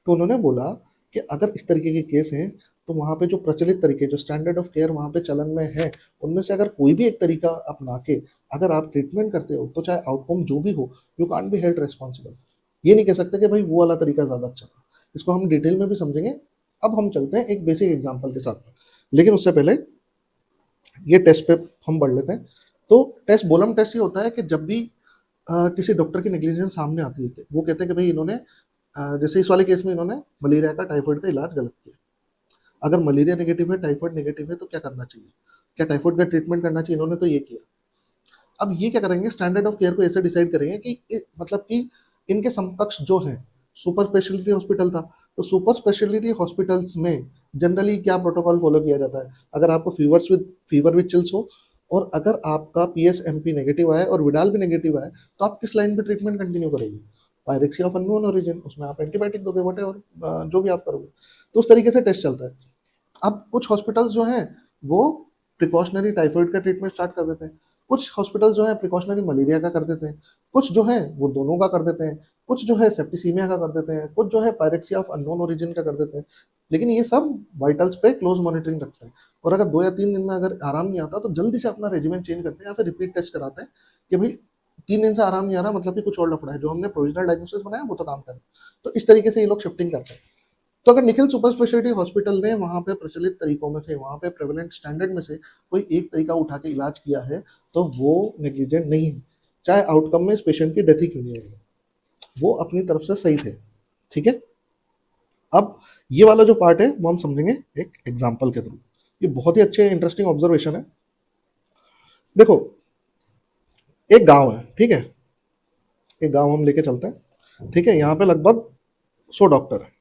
तो उन्होंने बोला कि अगर इस तरीके के केस हैं तो वहाँ पे जो प्रचलित तरीके, जो स्टैंडर्ड ऑफ केयर वहाँ पे चलन में है, उनमें से अगर कोई भी एक तरीका अपना के अगर आप ट्रीटमेंट करते हो तो चाहे आउटकम जो भी हो, you can't be held responsible. ये नहीं कह सकते कि भाई वो वाला तरीका ज़्यादा अच्छा था। इसको हम डिटेल में भी समझेंगे। अब हम चलते हैं एक बेसिक एग्जाम्पल के साथ में, लेकिन उससे पहले ये टेस्ट पे हम बढ़ लेते हैं। तो टेस्ट, बोलम टेस्ट ये होता है कि जब भी किसी डॉक्टर की नेग्लिजेंस सामने आती है, वो कहते हैं कि भाई इन्होंने जैसे इस वाले केस में इन्होंने मलेरिया का, टाइफाइड का इलाज गलत किया। अगर मलेरिया नेगेटिव है, टाइफाइड नेगेटिव है, तो क्या करना चाहिए, क्या टाइफाइड का ट्रीटमेंट करना चाहिए, इन्होंने तो ये किया। अब ये क्या करेंगे, स्टैंडर्ड ऑफ केयर को ऐसे डिसाइड करेंगे कि मतलब कि इनके समकक्ष जो है, सुपर स्पेशलिटी हॉस्पिटल था, तो सुपर स्पेशलिटी हॉस्पिटल्स में जनरली क्या प्रोटोकॉल फॉलो किया जाता है, अगर आपको फीवर विद चिल्स हो, और अगर आपका पीएसएमपी नेगेटिव आया और विडाल भी नेगेटिव आया, तो आप किस लाइन पे ट्रीटमेंट कंटिन्यू करोगे, पायरेक्सिया ऑफ अननोन ओरिजिन, उसमें आप एंटीबायोटिक दोगे, वट एवर जो भी आप करोगे। तो उस तरीके से टेस्ट चलता है। अब कुछ हॉस्पिटल्स जो हैं वो प्रिकॉशनरी टाइफाइड का ट्रीटमेंट स्टार्ट कर देते हैं, कुछ हॉस्पिटल्स जो है प्रिकॉशनरी मलेरिया का कर देते हैं, कुछ जो है वो दोनों का कर देते हैं, कुछ जो है सेप्टिसीमिया का कर देते हैं, कुछ जो है पायरेक्सिया ऑफ अननोन ओरिजिन का कर देते हैं। लेकिन ये सब वाइटल्स पे क्लोज मॉनिटरिंग रखते हैं, और अगर 2 या 3 दिन में अगर आराम नहीं आता तो जल्दी से अपना रेजिमेंट चेंज करते हैं या फिर रिपीट टेस्ट कराते हैं कि भाई 3 दिन से आराम नहीं आ रहा, मतलब कि कुछ और लफड़ा है, जो हमने प्रोविजनल डायग्नोसिस बनाया वो तो काम कर रहा है। तो इस तरीके से ये लोग शिफ्टिंग करते हैं। तो अगर निखिल सुपर स्पेशलिटी हॉस्पिटल ने वहाँ पे प्रचलित तरीकों में से, वहाँ पे प्रेवलेंट स्टैंडर्ड में से कोई एक तरीका उठा के इलाज किया है, तो वो नेग्लिजेंट नहीं है, चाहे आउटकम में इस पेशेंट की डेथ ही क्यों नहीं है, वो अपनी तरफ से सही थे, ठीक है। अब ये वाला जो पार्ट है वो हम समझेंगे एक एग्जाम्पल के थ्रू। ये बहुत ही अच्छे इंटरेस्टिंग ऑब्जर्वेशन है। देखो, एक गांव है, ठीक है, एक गांव हम लेके चलते हैं, ठीक है, यहाँ पे लगभग 100 डॉक्टर है,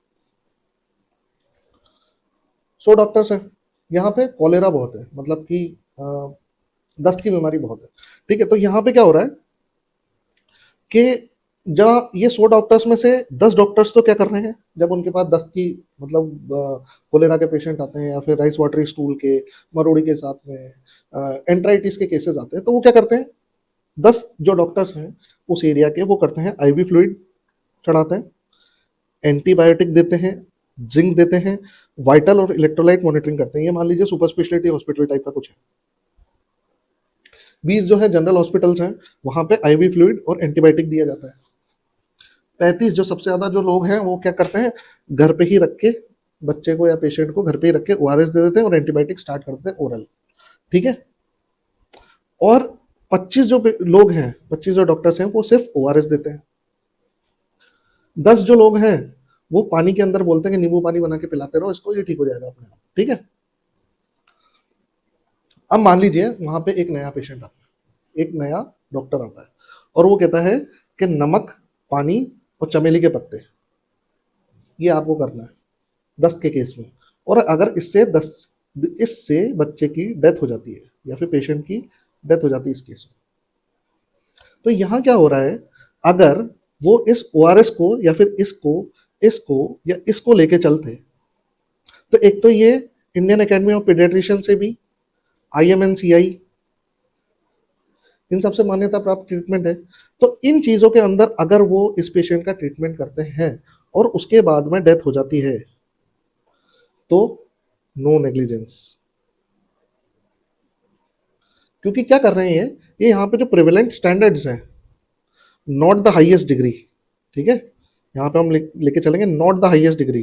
100 डॉक्टर्स हैं। यहाँ पे कॉलेरा बहुत है, मतलब कि दस्त की बीमारी बहुत है, ठीक है। तो यहाँ पे क्या हो रहा है कि जहाँ ये 100 डॉक्टर्स में से 10 डॉक्टर्स तो क्या कर रहे हैं, जब उनके पास दस्त की, मतलब कोलेरा के पेशेंट आते हैं या फिर राइस वाटरी स्टूल के, मरोड़ी के साथ में एंट्राइटिस के केसेस आते हैं, तो वो क्या करते हैं, 10 जो डॉक्टर्स हैं उस एरिया के, वो करते हैं आईवी फ्लूइड चढ़ाते हैं, एंटीबायोटिक देते हैं, जिंक देते हैं, वाइटल और इलेक्ट्रोलाइट मॉनिटरिंग करते हैं। ये मान लीजिए सुपर स्पेशलिटी हॉस्पिटल टाइप का कुछ है। 20 जो है जनरल हॉस्पिटल्स हैं, वहां पे आईवी फ्लूइड और एंटीबायोटिक दिया जाता है। 35 जो सबसे ज्यादा जो लोग हैं वो क्या करते हैं, घर पे ही रख के बच्चे को या पेशेंट को घर पे ही रख के ओआरएस दे देते हैं और एंटीबायोटिक स्टार्ट कर देते हैं ओरल, ठीक है। और 25 जो लोग हैं, 25 जो डॉक्टर्स हैं वो सिर्फ ओआरएस देते हैं, 10 जो लोग हैं वो पानी के अंदर बोलते हैं कि नींबू पानी बना के पिलाते रहो इसको, ये ठीक हो जाएगा अपने आप, ठीक है। अब मान लीजिए वहां पे एक नया पेशेंट आता है, एक नया डॉक्टर आता है और वो कहता है कि नमक, पानी और चमेली के पत्ते, ये आपको करना है दस्त के केस में। और अगर इससे बच्चे की डेथ हो जाती है या फिर पेशेंट की डेथ हो जाती है इस केस में, तो यहाँ क्या हो रहा है, अगर वो इस ओआरएस को या फिर इसको या इसको लेके चलते, तो एक तो ये इंडियन एकेडमी ऑफ पीडियाट्रिशियन से भी, आईएमएनसीआई, इन सबसे मान्यता प्राप्त ट्रीटमेंट है। तो इन चीजों के अंदर अगर वो इस पेशेंट का ट्रीटमेंट करते हैं और उसके बाद में डेथ हो जाती है, तो नो नेग्लिजेंस। क्योंकि क्या कर रहे हैं ये यहाँ पे जो प्रिवेलेंट स्टैंडर्ड्स हैं, नॉट द हाईएस्ट डिग्री, ठीक है, यहाँ पे हम लेके चलेंगे not the highest degree,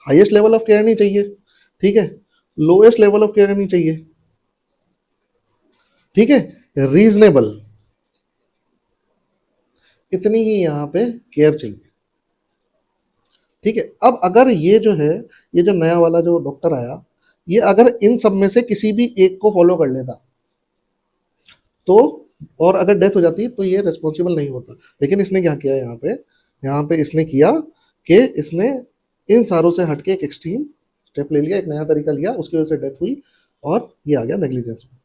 highest level of care नहीं चाहिए, ठीक है, लोएस्ट लेवल ऑफ केयर नहीं चाहिए, ठीक है, रीजनेबल, इतनी ही यहाँ पे केयर चाहिए, ठीक है। अब अगर ये जो है, ये जो नया वाला जो डॉक्टर आया, ये अगर इन सब में से किसी भी एक को फॉलो कर लेता तो, और अगर डेथ हो जाती तो ये रिस्पॉन्सिबल नहीं होता। लेकिन इसने क्या किया यहाँ पे इसने किया कि इसने इन सारों से हटके एक एक्सट्रीम स्टेप ले लिया, एक नया तरीका लिया, उसकी वजह से डेथ हुई और ये आ गया नेग्लिजेंस में।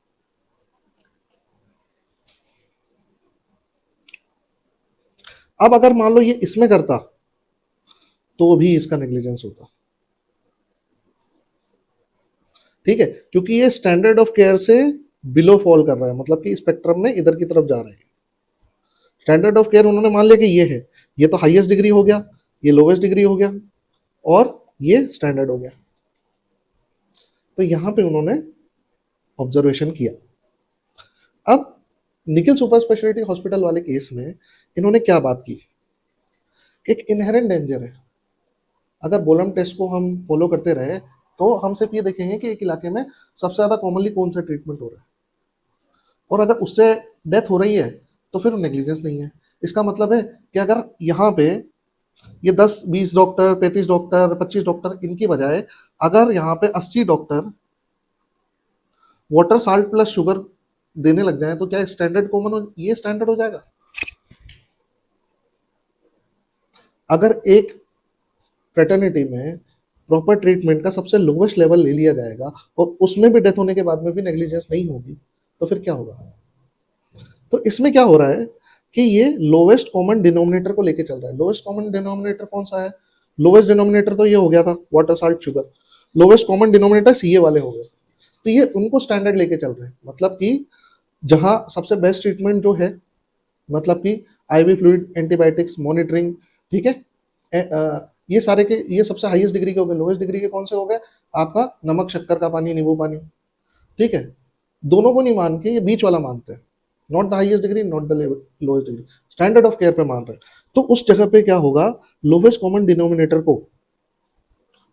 अब अगर मान लो ये इसमें करता तो भी इसका नेग्लिजेंस होता, ठीक है, क्योंकि ये स्टैंडर्ड ऑफ केयर से बिलो फॉल कर रहा है, मतलब कि स्पेक्ट्रम में इधर की तरफ जा रहे हैं। स्टैंडर्ड ऑफ केयर उन्होंने मान लिया कि ये है, ये तो हाईएस्ट डिग्री हो गया, ये लोवेस्ट डिग्री हो गया और ये स्टैंडर्ड हो गया। तो यहां पे उन्होंने ऑब्जर्वेशन किया। अब निखिल सुपर स्पेशलिटी हॉस्पिटल वाले केस में इन्होंने क्या बात की कि एक इनहेरेंट डेंजर है, अगर बोलम टेस्ट को हम फॉलो करते रहे तो हम सिर्फ ये देखेंगे कि एक इलाके में सबसे ज्यादा कॉमनली कौन सा ट्रीटमेंट हो रहा है, और अगर उससे डेथ हो रही है तो फिर नेग्लिजेंस नहीं है। इसका मतलब है कि अगर यहाँ पे ये 10-20 डॉक्टर, 35 डॉक्टर, 25 डॉक्टर, इनकी बजाय अगर यहाँ पे 80 doctor water salt plus sugar देने लग जाए तो क्या स्टैंडर्ड कॉमन हो, ये स्टैंडर्ड हो जाएगा। अगर एक फ्रेटर्निटी में प्रॉपर ट्रीटमेंट का सबसे लोवेस्ट लेवल ले लिया जाएगा और उसमें भी डेथ होने के बाद में भी नेग्लिजेंस नहीं होगी, तो फिर क्या होगा। तो इसमें क्या हो रहा है कि ये लोवेस्ट कॉमन डिनोमिनेटर को लेके चल रहा है। लोवेस्ट कॉमन डिनोमिनेटर कौन सा है, लोवेस्ट डिनोमिनेटर तो ये हो गया था water salt sugar, lowest common denominator CA वाले हो गए, तो ये उनको स्टैंडर्ड लेके चल रहे हैं। मतलब कि जहां सबसे बेस्ट ट्रीटमेंट जो है, मतलब कि आईवी फ्लूइड, एंटीबायोटिक्स, मॉनिटरिंग, ठीक है, ये सारे के ये सबसे हाईएस्ट डिग्री के हो गए। लोवेस्ट डिग्री के कौन से हो गए, आपका नमक शक्कर का पानी, नींबू पानी, ठीक है। दोनों को नहीं मान के ये बीच वाला मानते हैं, not the highest degree, not the lowest degree, standard of care पे मान रहे हैं। तो उस जगह पे क्या होगा, लोवेस्ट कॉमन डिनोमिनेटर को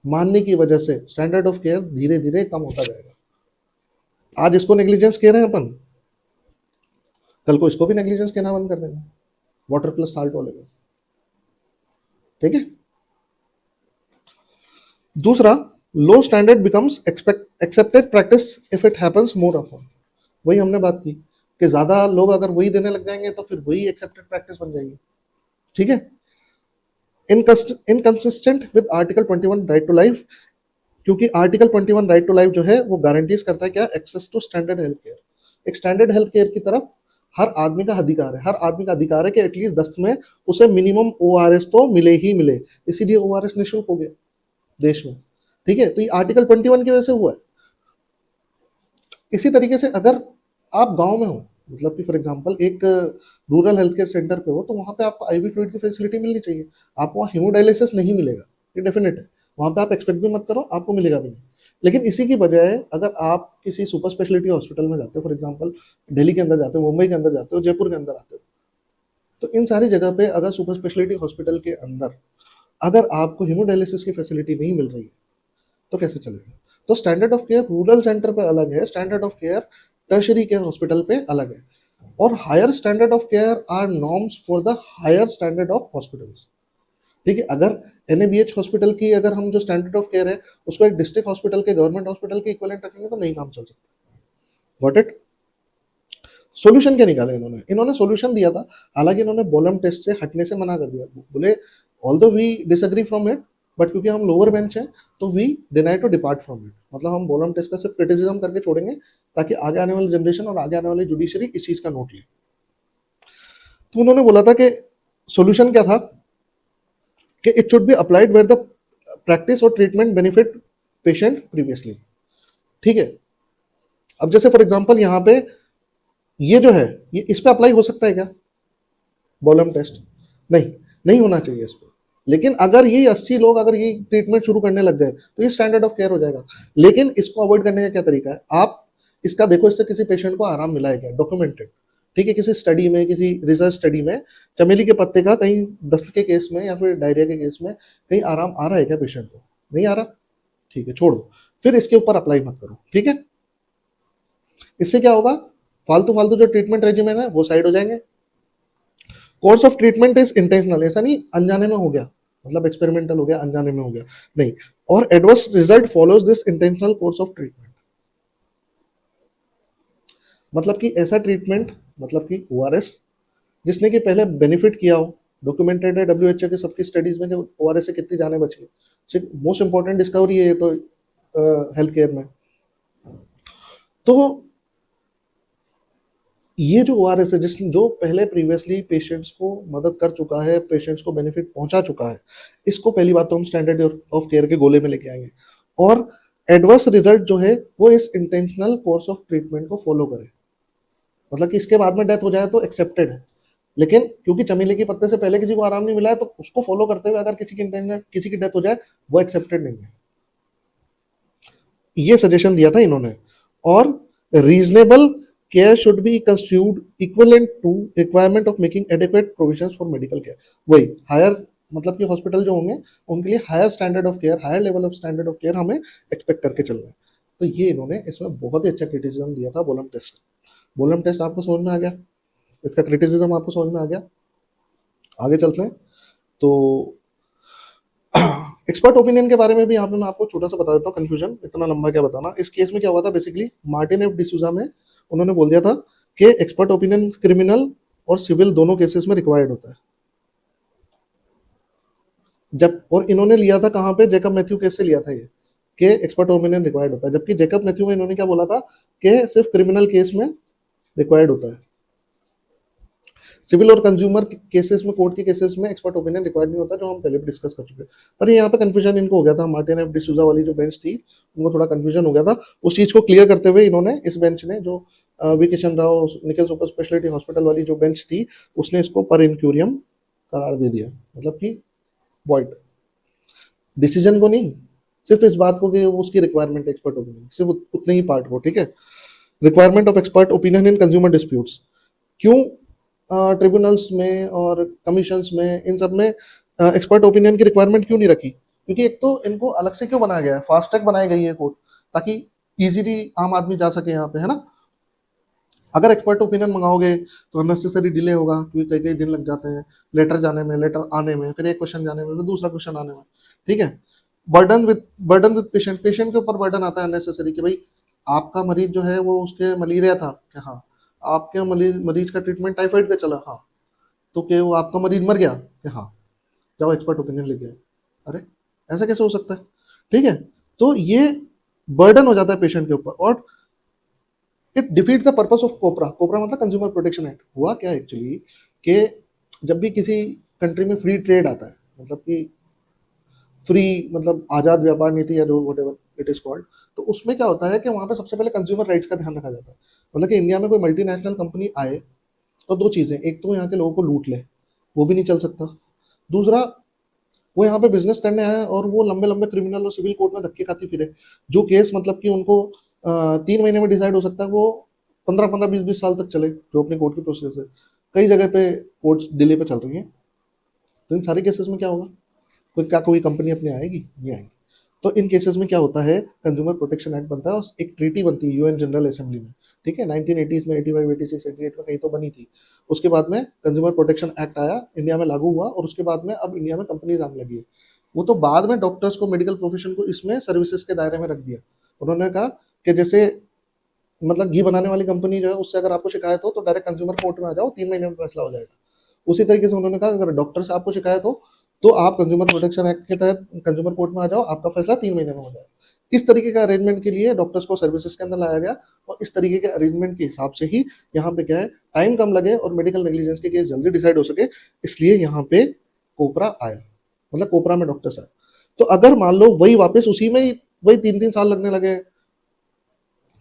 मानने की वजह से स्टैंडर्ड ऑफ केयर धीरे धीरे कम होता जाएगा। आज इसको नेग्लिजेंस कह रहे हैं अपन, कल को इसको भी नेग्लिजेंस कहना बंद कर देंगे, वाटर प्लस साल्ट वाले को, ठीक है। दूसरा, low standard becomes accepted practice if it happens more often. वही हमने बात की कि ज्यादा लोग अगर वही देने लग जाएंगे तो फिर वही एक्सेप्टेड प्रैक्टिस बन जाएगी, ठीक है। Inconsistent with article 21 right to life, क्योंकि आर्टिकल 21 राइट टू लाइफ जो है वो गारंटीज करता है क्या, access to standard health care. एक स्टैंडर्ड हेल्थ केयर की तरफ हर आदमी का अधिकार है, हर आदमी का अधिकार है कि एटलीस्ट 10 में उसे मिनिमम ओआरएस तो मिले ही मिले, इसीलिए ओआरएस निःशुल्क हो गया देश में, ठीक है। तो ये आर्टिकल 21 की वजह से हुआ है। इसी तरीके से अगर आप गांव में हो, मतलब कि फॉर एग्जांपल एक रूरल हेल्थ केयर सेंटर पे हो, तो वहां पे आपको आईवी फ्लूइड की फैसिलिटी मिलनी चाहिए। आपको वहाँ हीमोडायलिसिस नहीं मिलेगा, ये डेफिनेट है, वहां पे आप एक्सपेक्ट भी मत करो, आपको मिलेगा भी नहीं। लेकिन इसी की बजाय अगर आप किसी सुपर स्पेशलिटी हॉस्पिटल में जाते हो, फॉर एग्जाम्पल दिल्ली के अंदर जाते हो, मुंबई के अंदर जाते हो, जयपुर के अंदर आते हो, तो इन सारी जगह पे अगर सुपर स्पेशलिटी हॉस्पिटल के अंदर अगर आपको हीमोडायलिसिस की फैसिलिटी नहीं मिल रही है तो कैसे चलेगा। तो standard of care rural centre पे अलग है, standard of care tertiary care hospital पे अलग है। और higher standard of care are norms for the higher standard of hospitals. ठीक है, अगर एनएबीएच हॉस्पिटल की अगर हम जो स्टैंडर्ड ऑफ केयर है उसको एक डिस्ट्रिक्ट हॉस्पिटल के, गवर्नमेंट हॉस्पिटल के इक्विवेलेंट रखेंगे तो नहीं काम चल सकता। Got it. सॉल्यूशन क्या निकाला इन्होंने? इन्होंने सॉल्यूशन दिया था, हालांकि इन्होंने बॉलम टेस्ट से हटने से मना कर दिया, बोले although we disagree from it, but क्योंकि हम लोअर बेंच हैं तो we deny to depart from it, मतलब हम बॉलम टेस्ट का सिर्फ क्रिटिसिज्म करके छोड़ेंगे ताकि आगे आने वाली जनरेशन और आगे आने वाली जुडिशरी इस चीज का नोट ले। तो उन्होंने बोला था कि सॉल्यूशन क्या था कि it should be applied where the practice और ट्रीटमेंट बेनिफिट पेशेंट प्रीवियसली। ठीक है, अब जैसे फॉर एग्जांपल यहाँ पे ये जो है ये इस पे अप्लाई हो सकता है क्या बॉलम टेस्ट? नहीं, नहीं होना चाहिए इस पे। लेकिन अगर ये 80 लोग अगर ये ट्रीटमेंट शुरू करने लग गए तो ये स्टैंडर्ड ऑफ केयर हो जाएगा। लेकिन इसको अवॉइड करने का क्या तरीका है? आप इसका देखो, इससे किसी पेशेंट को आराम मिला है क्या, डॉक्यूमेंटेड। ठीक है, किसी स्टडी में, किसी रिसर्च स्टडी में चमेली के पत्ते का कहीं दस्त के केस में या फिर डायरिया के केस में कहीं आराम आ रहा है क्या पेशेंट को? नहीं आ रहा, ठीक है, छोड़ दो, फिर इसके ऊपर अप्लाई मत करो। ठीक है, इससे क्या होगा, फालतू फालतू जो ट्रीटमेंट रेजिमेन है वो साइड हो जाएंगे। Course of treatment is intentional, ऐसा नहीं अनजाने में हो गया, मतलब एक्सपेरिमेंटल हो गया, अनजाने में हो गया, नहीं। और adverse result follows this intentional course of treatment, मतलब कि ऐसा ट्रीटमेंट, मतलब कि ओआरएस जिसने कि पहले बेनिफिट किया हो, डॉक्यूमेंटेड है डब्ल्यूएचओ के सबकी स्टडीज में कि ओआरएस से कितनी जाने बच गई। सिर्फ मोस्ट इंपॉर्टेंट डिस्कवरी है ये तो हेल्थ केयर में। तो ये जो ओआरएस है जिस जो पहले प्रीवियसली पेशेंट्स को मदद कर चुका है, पेशेंट्स को बेनिफिट पहुंचा चुका है, इसको पहली बात तो हम स्टैंडर्ड ऑफ केयर के गोले में लेके आएंगे। और एडवर्स रिजल्ट जो है वो इस इंटेंशनल कोर्स ऑफ ट्रीटमेंट को फॉलो करे, मतलब कि इसके बाद में डेथ हो जाए तो एक्सेप्टेड है, लेकिन क्योंकि चमेली के पत्ते से पहले किसी को आराम नहीं मिला है तो उसको फॉलो करते हुए अगर किसी की इंटेंशन किसी की डेथ हो जाए वो एक्सेप्टेड नहीं है। ये सजेशन दिया था इन्होंने। और reasonable care should be constituted equivalent to requirement of making adequate provisions for medical care. वही हायर, मतलब कि हॉस्पिटल जो होंगे उनके लिए higher standard of care, higher level of standard of care हमें एक्सपेक्ट करके चलना है। तो ये इन्होंने इसमें बहुत ही अच्छा क्रिटिसिज्म दिया था बोलम टेस्ट। बोलम टेस्ट आपको समझ में आ गया, इसका क्रिटिसिज्म आपको समझ में आ गया। आगे चलते हैं। तो एक्सपर्ट ओपिनियन के बारे में भी यहाँ पे मैं आपको छोटा सा बता देता हूँ, कंफ्यूजन इतना लंबा क्या बताना। इस केस में क्या हुआ था, बेसिकली मार्टिन एफ डिसूजा में उन्होंने बोल दिया था कि एक्सपर्ट ओपिनियन क्रिमिनल और सिविल दोनों केसेस में रिक्वायर्ड होता है। जब और इन्होंने लिया था कहाँ पे, जेकब मैथ्यू केस से लिया था ये कि एक्सपर्ट ओपिनियन रिक्वायर्ड होता है, जबकि जेकब मैथ्यू में इन्होंने क्या बोला था कि सिर्फ क्रिमिनल केस में रिक्वायर्ड होता है। सिविल और कंज्यूमर केसेस में, कोर्ट के केसेस में एक्सपर्ट ओपिनियन रिक्वायर्ड नहीं होता, जो हम पहले भी डिस्कस कर चुके हैं। पर यहाँ पे कंफ्यूजन इनको हो गया था, मार्टिन एफ डिसूजा वाली जो बेंच थी उनको थोड़ा कंफ्यूजन हो गया था। उस चीज को क्लियर करते हुए इन्होंने, इस बेंच ने, जो V Kishan Rao Nikhil super speciality hospital वाली जो बेंच थी, उसने इसको पर इंक्यूरियम करार दे दिया, मतलब कि वॉइड, डिसीजन को नहीं, सिर्फ इस बात को कि उसकी रिक्वायरमेंट एक्सपर्ट ओपिनियन, सिर्फ उतने ही पार्ट को। ठीक है, requirement of expert opinion in consumer disputes, क्यों ट्रिब्यूनल्स में और कमीशंस में, इन सब में एक्सपर्ट ओपिनियन की रिक्वायरमेंट क्यों नहीं रखी? क्योंकि एक तो इनको अलग से क्यों बनाया गया है, फास्ट ट्रैक बनाई गई है कोर्ट, ताकि इजीली आम आदमी जा सके यहाँ पे, है ना। अगर एक्सपर्ट ओपिनियन मंगाओगे तो अननेसेसरी डिले होगा, क्योंकि कई कई दिन लग जाते हैं लेटर जाने में, लेटर आने में, फिर एक क्वेश्चन जाने में, फिर दूसरा क्वेश्चन आने में। ठीक है, बर्डन विद पेशेंट, पेशेंट के ऊपर बर्डन आता है अननेसेसरी कि भाई आपका मरीज जो है वो उसके मलेरिया था कि हाँ, आपके मरीज का ट्रीटमेंट टाइफाइड का चला, हाँ, तो क्या वो आपका मरीज मर गया कि हाँ, जाओ एक्सपर्ट ओपिनियन लेके आओ। अरे ऐसा कैसे हो सकता है? ठीक है, तो ये बर्डन हो जाता है पेशेंट के ऊपर, और it defeats the purpose of COPRA. COPRA मतलब कंज्यूमर प्रोटेक्शन एक्ट। हुआ क्या एक्चुअली कि जब भी किसी कंट्री में फ्री ट्रेड आता है, मतलब कि फ्री, मतलब आजाद व्यापार नीति या जो what ever it is called, तो उसमें क्या होता है कि वहां पे सबसे पहले कंज्यूमर राइट्स का ध्यान रखा जाता है। मतलब कि इंडिया में कोई मल्टीनेशनल कंपनी आए तो दो चीजें, एक तो यहाँ के लोगों को लूट ले, वो भी नहीं चल सकता। दूसरा, वो यहाँ पे बिजनेस करने आए और वो लंबे लंबे क्रिमिनल और सिविल कोर्ट में धक्के खाती फिरे, जो केस मतलब कि उनको 3 महीने में डिसाइड हो सकता है, वो 15-15, 20-20 साल तक चले, जो अपनी कोर्ट की प्रोसेस है। कई जगह पे कोर्ट्स डिले पे चल रही हैं। तो इन सारे केसेस में क्या होगा, कोई कंपनी अपनी आएगी? नहीं आएगी। तो इन केसेस में क्या होता है, कंज्यूमर प्रोटेक्शन एक्ट बनता है और एक ट्रीटी बनती है यूएन जनरल असेंबली में, ठीक है, 1980s में 85, 86, 88 में कहीं तो बनी थी। उसके बाद में कंज्यूमर प्रोटेक्शन एक्ट आया, इंडिया में लागू हुआ और उसके बाद में अब इंडिया में कंपनीज आने लगी है। वो तो बाद में डॉक्टर्स को, मेडिकल प्रोफेशन को इसमें सर्विसेज के दायरे में रख दिया। उन्होंने कहा कि जैसे मतलब घी बनाने वाली कंपनी जो है उससे अगर आपको शिकायत हो तो डायरेक्ट कंज्यूमर कोर्ट में आ जाओ, 3 महीने में फैसला हो जाएगा। उसी तरीके से उन्होंने कहा अगर डॉक्टर से आपको शिकायत हो तो आप कंज्यूमर प्रोटेक्शन एक्ट के तहत कंज्यूमर कोर्ट में आ जाओ, आपका फैसला 3 महीने में हो जाएगा। इस तरीके का अरेंजमेंट के लिए डॉक्टर्स को सर्विसेज के अंदर लाया गया और इस तरीके के अरेंजमेंट के हिसाब से ही यहाँ पे क्या है, टाइम कम लगे और मेडिकल नेग्लिजेंस के केस जल्दी डिसाइड हो सके, इसलिए यहाँ पे कोपरा आया, मतलब कोपरा में डॉक्टर्स आए। तो अगर मान लो वही वापस उसी में ही वही 3-3 साल लगने लगे,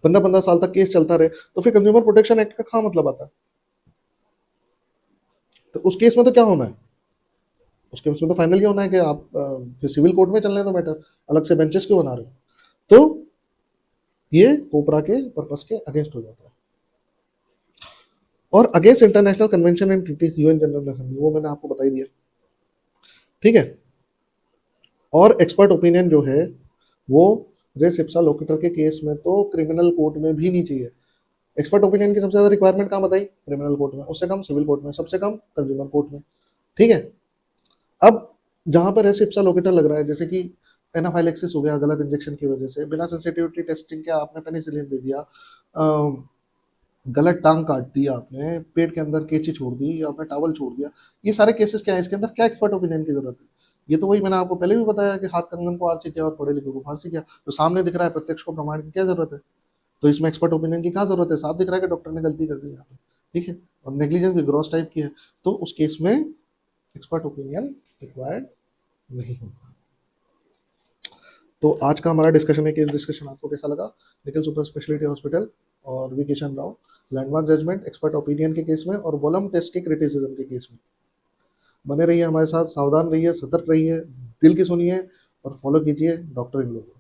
15-15 साल तक केस चलता रहे, तो फिर कंज्यूमर प्रोटेक्शन एक्ट का क्या मतलब आता है? तो उस केस में तो क्या होना है, उस केस में तो फाइनल ये होना है कि आप फिर सिविल कोर्ट में चलने दो मैटर, अलग से बेंचेस क्यों बना रहे हो? तो ये कोपरा के पर्पस के अगेंस्ट हो जाता है। और against international convention and treaties, UN general assembly, वो मैंने आपको बता ही दिया, ठीक है। और एक्सपर्ट ओपिनियन जो है वो रेस इप्सा लोकेटर के केस में तो क्रिमिनल कोर्ट में भी नहीं चाहिए। एक्सपर्ट ओपिनियन की सबसे ज्यादा रिक्वायरमेंट कहाँ बताई? क्रिमिनल कोर्ट में, उससे कम सिविल कोर्ट में, सबसे कम कंज्यूमर कोर्ट में, ठीक है। अब जहां पर ऐसे इप्सा लोकेटर लग रहा है, जैसे कि एनाफाइलेक्सिस हो गया गलत इंजेक्शन की वजह से, बिना सेंसिटिविटी टेस्टिंग के आपने पेनिसिलिन दे दिया, गलत टांग काट दी आपने, पेट के अंदर कैंची छोड़ दी, आपने टावल छोड़ दिया, ये सारे केसेस क्या है, इसके अंदर क्या एक्सपर्ट ओपिनियन की जरूरत है? ये तो वही मैंने आपको पहले भी बताया कि हाथ कंगन को आरसी किया और पढ़े लिखे को फांसी किया, तो सामने दिख रहा है, प्रत्यक्ष को प्रमाण की क्या जरूरत है? तो इसमें एक्सपर्ट ओपिनियन की क्या जरूरत है? साफ दिख रहा है कि डॉक्टर ने गलती कर दी यहाँ पे, ठीक है, और नेग्लिजेंस भी ग्रॉस टाइप की है, तो उस केस में एक्सपर्ट ओपिनियन रिक्वायर्ड नहीं होता। तो आज का हमारा डिस्कशन है, केस डिस्कशन आपको कैसा लगा? निखिल सुपर स्पेशलिटी हॉस्पिटल और V Kishan Rao, landmark judgement expert opinion के केस में और वॉलम टेस्ट के क्रिटिसिज्म के केस में। बने रहिए हमारे साथ, सावधान रहिए, सतर्क रहिए, दिल की सुनिए और फॉलो कीजिए डॉक्टर इन लोगों को।